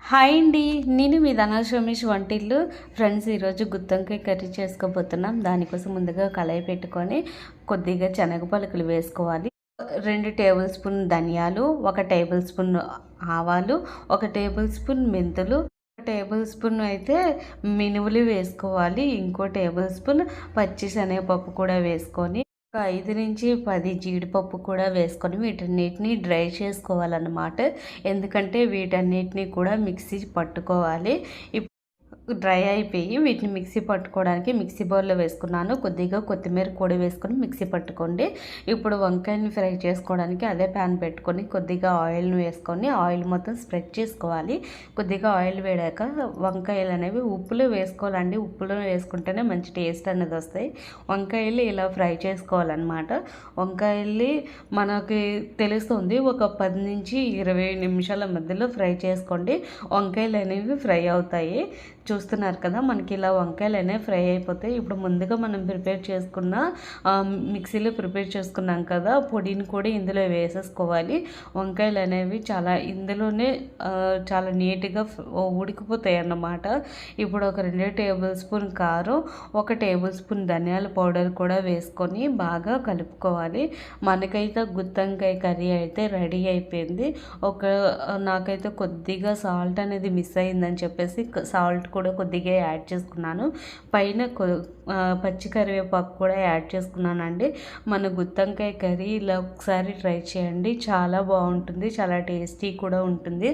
Hi అండి. నేను మీ ధనలక్ష్మి వంటిల్లు. ఫ్రెండ్స్, ఈరోజు గుత్తొంకాయ కర్రీ చేసుకోబోతున్నాం. దానికోసం ముందుగా కళాయి పెట్టుకొని కొద్దిగా శనగ పలుకులు వేసుకోవాలి. 2 టేబుల్ స్పూన్ ధనియాలు, 1 టేబుల్ స్పూన్ ఆవాలు, 1 టేబుల్ స్పూన్ మెంతులు, 1 టేబుల్ స్పూన్ అయితే మినుములు వేసుకోవాలి. ఇంకో టేబుల్ స్పూన్ పచ్చి శనగపప్పు కూడా వేసుకొని ఒక 5 నుంచి 10 జీడిపప్పు కూడా వేసుకొని వీటన్నిటిని డ్రై చేసుకోవాలన్నమాట. ఎందుకంటే వీటన్నిటిని కూడా మిక్సీ పట్టుకోవాలి. డ్రై అయిపోయి వీటిని మిక్సీ పట్టుకోవడానికి మిక్సీ బౌల్లో వేసుకున్నాను. కొద్దిగా కొత్తిమీర కూడా వేసుకొని మిక్సీ పట్టుకోండి. ఇప్పుడు వంకాయని ఫ్రై చేసుకోవడానికి అదే ప్యాన్ పెట్టుకొని కొద్దిగా ఆయిల్ని వేసుకొని ఆయిల్ మొత్తం స్ప్రెడ్ చేసుకోవాలి. కొద్దిగా ఆయిల్ వేడాక వంకాయలు అనేవి ఉప్పులో వేసుకోవాలండి. ఉప్పులో వేసుకుంటేనే మంచి టేస్ట్ అనేది వస్తాయి. వంకాయలు ఇలా ఫ్రై చేసుకోవాలన్నమాట. వంకాయల్ని మనకి తెలుస్తుంది, ఒక 10 నుంచి 20 నిమిషాల మధ్యలో ఫ్రై చేసుకోండి. వంకాయలు అనేవి ఫ్రై అవుతాయి. చూస్తున్నారు కదా, మనకి ఇలా వంకాయలు అనేవి ఫ్రై అయిపోతాయి. ఇప్పుడు ముందుగా మనం మిక్సీలో ప్రిపేర్ చేసుకున్నాం కదా పొడిని కూడా ఇందులో వేసేసుకోవాలి. వంకాయలు అనేవి ఇందులోనే చాలా నీట్గా ఉడికిపోతాయి అన్నమాట. ఇప్పుడు ఒక 2 టేబుల్ స్పూన్ కారం, 1 టేబుల్ స్పూన్ ధనియాల పౌడర్ కూడా వేసుకొని బాగా కలుపుకోవాలి. మనకైతే గుత్తొంకాయ కర్రీ అయితే రెడీ అయిపోయింది. నాకైతే కొద్దిగా సాల్ట్ అనేది మిస్ అయిందని చెప్పేసి సాల్ట్ కూడా కొద్దిగా యాడ్ చేసుకున్నాను. పైన పచ్చి కరివేపాకు కూడా యాడ్ చేసుకున్నానండి. మన గుత్తొంకాయ కర్రీ ఇలా ఒకసారి ట్రై చేయండి, చాలా బాగుంటుంది, చాలా టేస్టీ కూడా ఉంటుంది.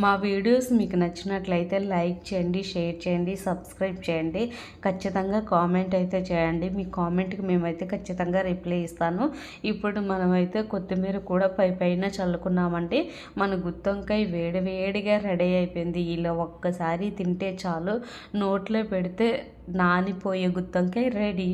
మా వీడియోస్ మీకు నచ్చినట్లయితే లైక్ చేయండి, షేర్ చేయండి, సబ్స్క్రైబ్ చేయండి. ఖచ్చితంగా కామెంట్ అయితే చేయండి. మీ కామెంట్కి మేమైతే ఖచ్చితంగా రిప్లై ఇస్తాను. ఇప్పుడు మనమైతే కొత్తిమీర కూడా పైన చల్లుకున్నామండి. మన గుత్తొంకాయ వేడివేడిగా రెడీ అయిపోయింది. ఇలా ఒక్కసారి తింటే చాలు, నోట్లో పెడితే నానిపోయే గుత్తొంకాయ రెడీ.